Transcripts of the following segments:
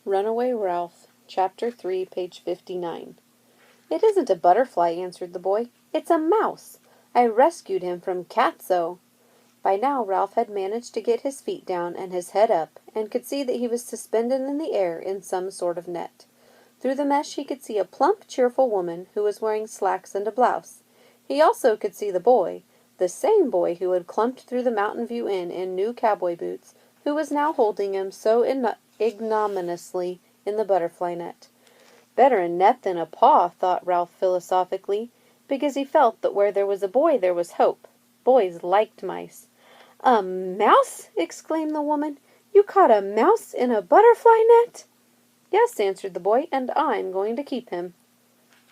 Runaway Ralph, ch.3, page 59. "It isn't a butterfly," answered the boy. "It's a mouse. I rescued him from Catso." By now Ralph had managed to get his feet down and his head up, and could see that he was suspended in the air in some sort of net. Through the mesh he could see a plump, cheerful woman who was wearing slacks and a blouse. He also could see the boy, the same boy who had clumped through the Mountain View Inn in new cowboy boots, who was now holding him so ignominiously in the butterfly net. Better a net than a paw, thought Ralph philosophically, because he felt that where there was a boy there was hope. Boys liked mice. "A mouse?" exclaimed the woman. "You caught a mouse in a butterfly net?" "Yes," answered the boy, "and I'm going to keep him."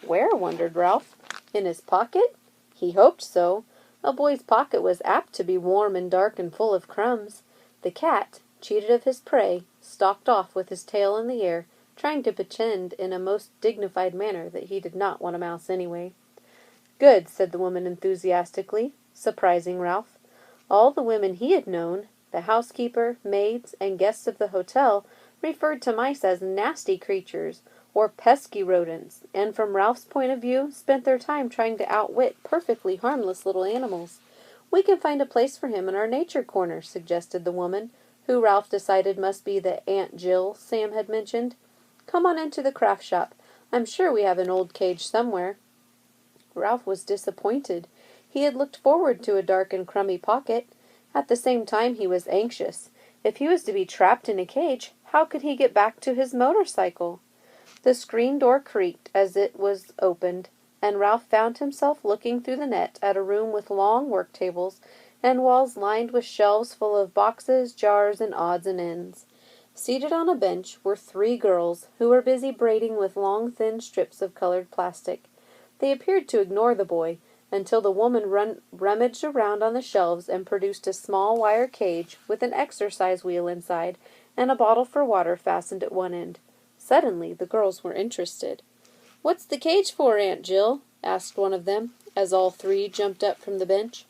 Where, wondered Ralph? In his pocket? He hoped so. A boy's pocket was apt to be warm and dark and full of crumbs. The cat, cheated of his prey, stalked off with his tail in the air, trying to pretend in a most dignified manner that he did not want a mouse anyway. "Good," said the woman enthusiastically, surprising Ralph. All the women he had known, the housekeeper, maids, and guests of the hotel, referred to mice as nasty creatures, or pesky rodents, and from Ralph's point of view, spent their time trying to outwit perfectly harmless little animals. "We can find a place for him in our nature corner," suggested the woman, who Ralph decided must be the Aunt Jill Sam had mentioned. "Come on into the craft shop. I'm sure we have an old cage somewhere." Ralph was disappointed. He had looked forward to a dark and crummy pocket. At the same time he was anxious. If he was to be trapped in a cage, how could he get back to his motorcycle? The screen door creaked as it was opened, and Ralph found himself looking through the net at a room with long work tables and walls lined with shelves full of boxes, jars, and odds and ends. Seated on a bench were 3 girls, who were busy braiding with long, thin strips of colored plastic. They appeared to ignore the boy, until the woman rummaged around on the shelves and produced a small wire cage with an exercise wheel inside and a bottle for water fastened at one end. Suddenly the girls were interested. "What's the cage for, Aunt Jill?" asked one of them, as all 3 jumped up from the bench.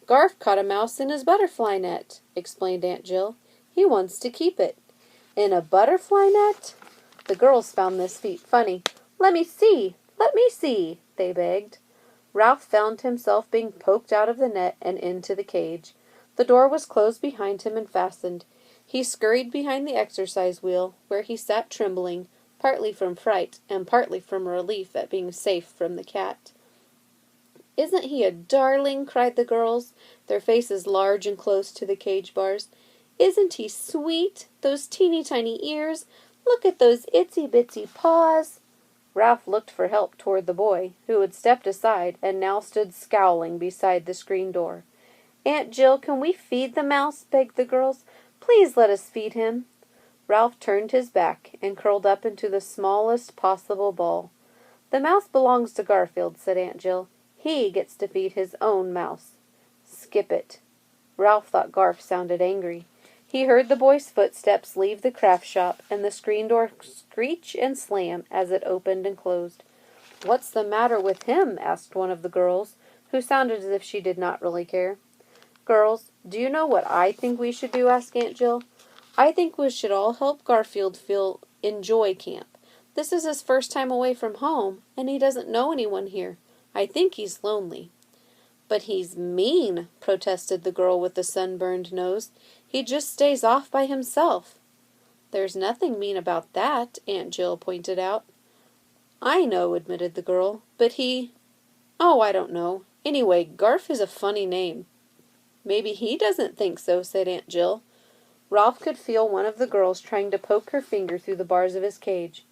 "Garf caught a mouse in his butterfly net," explained Aunt Jill. "He wants to keep it." "In a butterfly net?" The girls found this feat funny. "Let me see! Let me see!" they begged. Ralph found himself being poked out of the net and into the cage. The door was closed behind him and fastened. He scurried behind the exercise wheel, where he sat trembling, partly from fright and partly from relief at being safe from the cat. "Isn't he a darling?" cried the girls, their faces large and close to the cage bars. "Isn't he sweet? Those teeny tiny ears! Look at those itsy bitsy paws!" Ralph looked for help toward the boy, who had stepped aside and now stood scowling beside the screen door. "Aunt Jill, can we feed the mouse?" begged the girls. "Please let us feed him." Ralph turned his back and curled up into the smallest possible ball. "The mouse belongs to Garfield," said Aunt Jill. "He gets to feed his own mouse." "Skip it." Ralph thought Garf sounded angry. He heard the boy's footsteps leave the craft shop and the screen door screech and slam as it opened and closed. "What's the matter with him?" asked one of the girls, who sounded as if she did not really care. "Girls, do you know what I think we should do?" asked Aunt Jill. "I think we should all help Garfield enjoy camp. This is his first time away from home, and he doesn't know anyone here. I think he's lonely." "But he's mean," protested the girl with the sunburned nose. "He just stays off by himself." "There's nothing mean about that," Aunt Jill pointed out. "I know," admitted the girl, "but oh, I don't know. Anyway, Garf is a funny name." "Maybe he doesn't think so," said Aunt Jill. Ralph could feel one of the girls trying to poke her finger through the bars of his cage.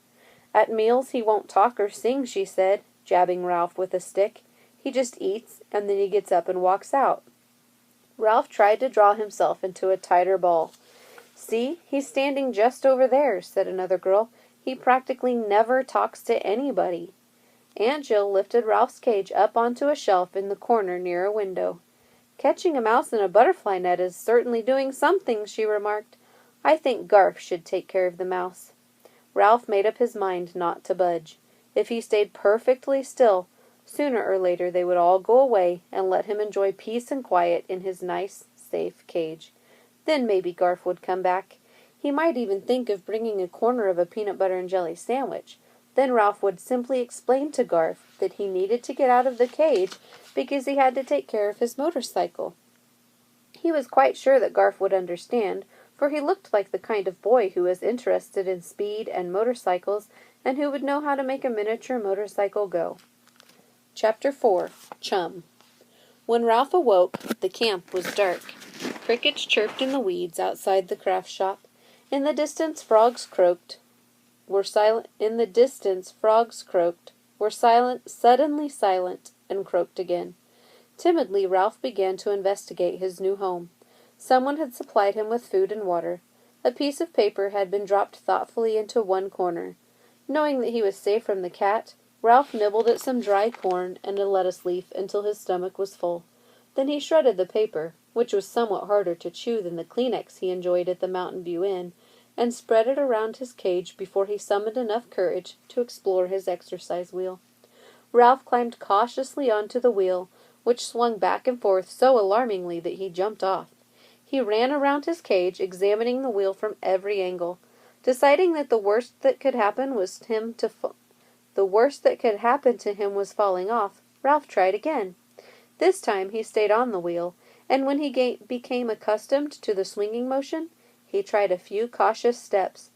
"At meals he won't talk or sing," she said, jabbing Ralph with a stick. "He just eats, and then he gets up and walks out." Ralph tried to draw himself into a tighter ball. "See, he's standing just over there," said another girl. "He practically never talks to anybody." Aunt Jill lifted Ralph's cage up onto a shelf in the corner near a window. "Catching a mouse in a butterfly net is certainly doing something," she remarked. "I think Garf should take care of the mouse." Ralph made up his mind not to budge. If he stayed perfectly still, sooner or later they would all go away and let him enjoy peace and quiet in his nice, safe cage. Then maybe Garf would come back. He might even think of bringing a corner of a peanut butter and jelly sandwich. Then Ralph would simply explain to Garf that he needed to get out of the cage because he had to take care of his motorcycle. He was quite sure that Garf would understand, for he looked like the kind of boy who was interested in speed and motorcycles and who would know how to make a miniature motorcycle go. Chapter 4. Chum. When Ralph awoke, the camp was dark. Crickets chirped in the weeds outside the craft shop. In the distance, frogs croaked. Were suddenly silent, and croaked again. Timidly, Ralph began to investigate his new home. Someone had supplied him with food and water. A piece of paper had been dropped thoughtfully into one corner. Knowing that he was safe from the cat, Ralph nibbled at some dry corn and a lettuce leaf until his stomach was full. Then he shredded the paper, which was somewhat harder to chew than the Kleenex he enjoyed at the Mountain View Inn, and spread it around his cage before he summoned enough courage to explore his exercise wheel. Ralph climbed cautiously onto the wheel, which swung back and forth so alarmingly that he jumped off. He ran around his cage, examining the wheel from every angle. Deciding that the worst that could happen to him was falling off, Ralph tried again. This time he stayed on the wheel, and when he became accustomed to the swinging motion, he tried a few cautious steps.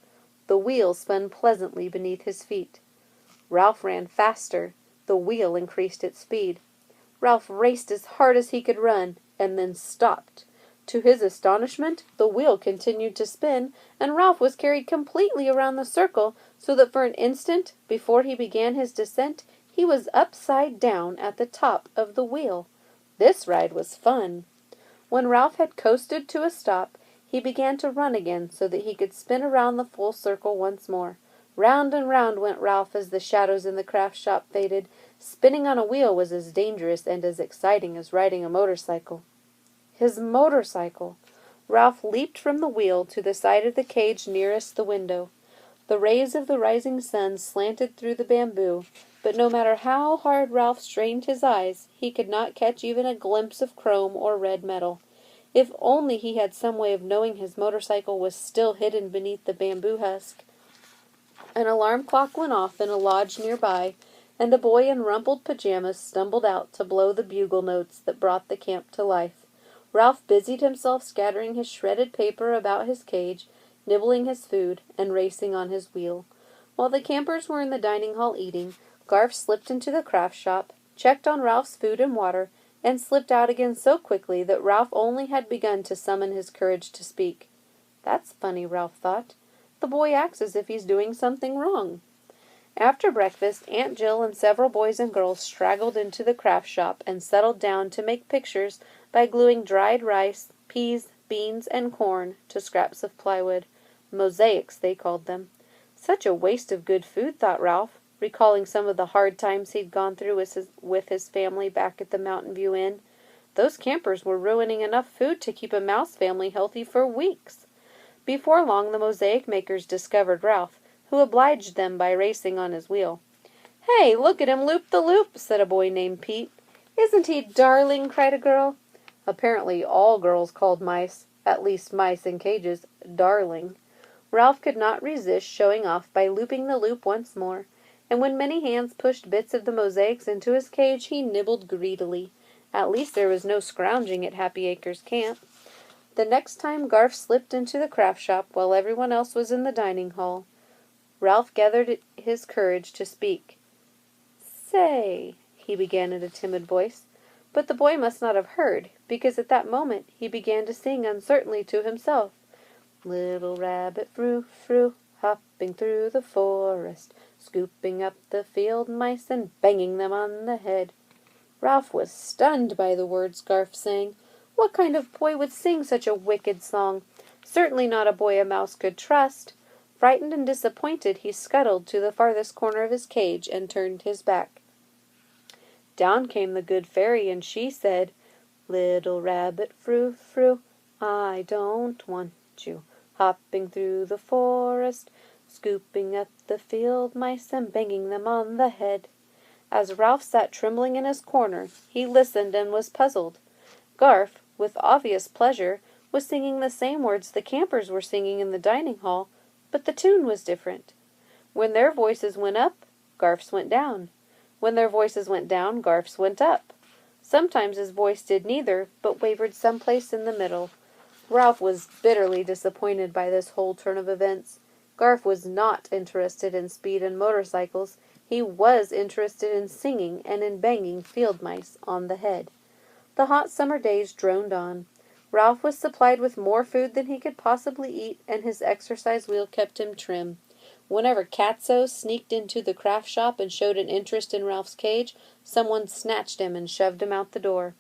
The wheel spun pleasantly beneath his feet. Ralph ran faster. The wheel increased its speed. Ralph raced as hard as he could run, and then stopped. To his astonishment, the wheel continued to spin, and Ralph was carried completely around the circle, so that for an instant, before he began his descent, he was upside down at the top of the wheel. This ride was fun. When Ralph had coasted to a stop, he began to run again so that he could spin around the full circle once more. Round and round went Ralph as the shadows in the craft shop faded. Spinning on a wheel was as dangerous and as exciting as riding a motorcycle. His motorcycle! Ralph leaped from the wheel to the side of the cage nearest the window. The rays of the rising sun slanted through the bamboo, but no matter how hard Ralph strained his eyes, he could not catch even a glimpse of chrome or red metal. If only he had some way of knowing his motorcycle was still hidden beneath the bamboo husk. An alarm clock went off in a lodge nearby, and a boy in rumpled pajamas stumbled out to blow the bugle notes that brought the camp to life. Ralph busied himself scattering his shredded paper about his cage, nibbling his food, and racing on his wheel. While the campers were in the dining hall eating, Garf slipped into the craft shop, checked on Ralph's food and water, and slipped out again so quickly that Ralph only had begun to summon his courage to speak. That's funny, Ralph thought. The boy acts as if he's doing something wrong. After breakfast, Aunt Jill and several boys and girls straggled into the craft shop and settled down to make pictures by gluing dried rice, peas, beans, and corn to scraps of plywood. Mosaics, they called them. Such a waste of good food, thought Ralph, recalling some of the hard times he'd gone through with his family back at the Mountain View Inn. Those campers were ruining enough food to keep a mouse family healthy for weeks. Before long, the mosaic makers discovered Ralph, who obliged them by racing on his wheel. "Hey, look at him loop-the-loop," said a boy named Pete. "Isn't he darling?" cried a girl. Apparently all girls called mice, at least mice in cages, darling. Ralph could not resist showing off by looping the loop once more, and when many hands pushed bits of the mosaics into his cage, he nibbled greedily. At least there was no scrounging at Happy Acres Camp. The next time Garf slipped into the craft shop while everyone else was in the dining hall, Ralph gathered his courage to speak. "Say," he began in a timid voice, but the boy must not have heard, because at that moment he began to sing uncertainly to himself. "Little rabbit frou-frou, hopping through the forest, scooping up the field mice and banging them on the head." Ralph was stunned by the words Garf sang. What kind of boy would sing such a wicked song? Certainly not a boy a mouse could trust. Frightened and disappointed, he scuttled to the farthest corner of his cage and turned his back. Down came the good fairy, and she said, "Little rabbit frou-frou, I don't want you, hopping through the forest, scooping up the field mice and banging them on the head." As Ralph sat trembling in his corner, he listened and was puzzled. Garf, with obvious pleasure, was singing the same words the campers were singing in the dining hall, but the tune was different. When their voices went up, Garf's went down. When their voices went down, Garf's went up. Sometimes his voice did neither, but wavered someplace in the middle. Ralph was bitterly disappointed by this whole turn of events. Garf was not interested in speed and motorcycles. He was interested in singing and in banging field mice on the head. The hot summer days droned on. Ralph was supplied with more food than he could possibly eat, and his exercise wheel kept him trim. Whenever Catso sneaked into the craft shop and showed an interest in Ralph's cage, someone snatched him and shoved him out the door.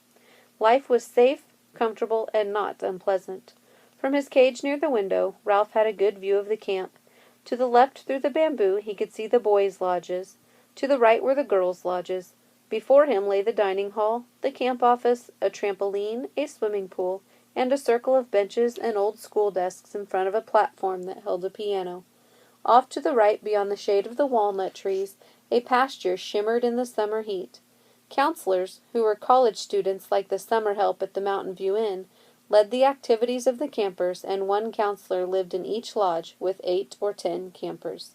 Life was safe, comfortable, and not unpleasant. From his cage near the window, Ralph had a good view of the camp. To the left through the bamboo he could see the boys' lodges. To the right were the girls' lodges. Before him lay the dining hall, the camp office, a trampoline, a swimming pool, and a circle of benches and old school desks in front of a platform that held a piano. Off to the right, beyond the shade of the walnut trees, a pasture shimmered in the summer heat. Counselors, who were college students like the summer help at the Mountain View Inn, led the activities of the campers, and one counselor lived in each lodge with 8 or 10 campers.